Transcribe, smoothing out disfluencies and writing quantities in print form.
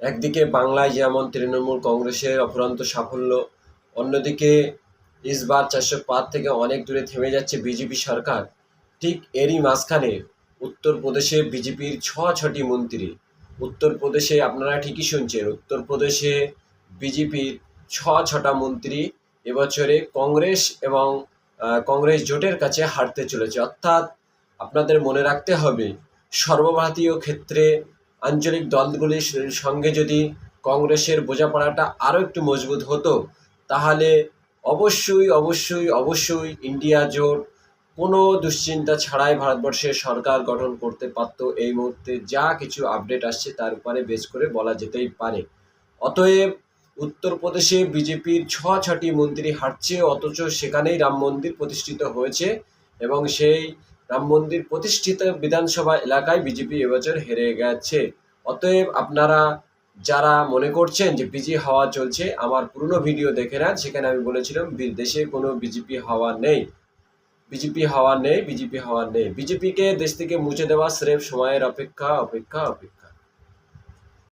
একদিকে বাংলায় যেমন তৃণমূল কংগ্রেসের অফুরন্ত সাফল্য, অন্যদিকে ইসবার 405 থেকে অনেক দূরে থেমে যাচ্ছে বিজেপি সরকার। ঠিক এরই মাঝখানে উত্তরপ্রদেশে বিজেপির ছটি মন্ত্রী। উত্তরপ্রদেশে আপনারা ঠিকই শুনছেন, উত্তরপ্রদেশে বিজেপির ছটা মন্ত্রী এবছরে কংগ্রেস এবং কংগ্রেস জোটের কাছে হারতে চলেছে। অর্থাৎ আপনাদের মনে রাখতে হবে, সর্বভারতীয় ক্ষেত্রে আঞ্চলিক দলগুলির সঙ্গে যদি কংগ্রেসের বোঝাপড়াটা আরও একটু মজবুত হতো, তাহলে অবশ্যই অবশ্যই অবশ্যই ইন্ডিয়া জোট কোনো দুশ্চিন্তা ছাড়াই ভারতবর্ষের সরকার গঠন করতে পারত। এই মুহূর্তে যা কিছু আপডেট আসছে তার উপরে বেস করে বলা যেতেই পারে। অতএব উত্তরপ্রদেশে বিজেপির ছটি মন্ত্রী হারছে, অথচ সেখানেই রাম মন্দির প্রতিষ্ঠিত হয়েছে এবং সেই রাম মন্দির প্রতিষ্ঠিত বিধানসভা এলাকায় বিজেপি এবছর হেরে গেছে। অতএব আপনারা যারা মনে করছেন যে বিজেপি হাওয়া চলছে, আমার পুরনো ভিডিও দেখে নেন, সেখানে আমি বলেছিলাম দেশে কোনো বিজেপি হাওয়া নেই, বিজেপি হাওয়া নেই, বিজেপি হাওয়া নেই। বিজেপিকে দেশ থেকে মুছে দেওয়া স্রেফ সময়ের অপেক্ষা অপেক্ষা অপেক্ষা।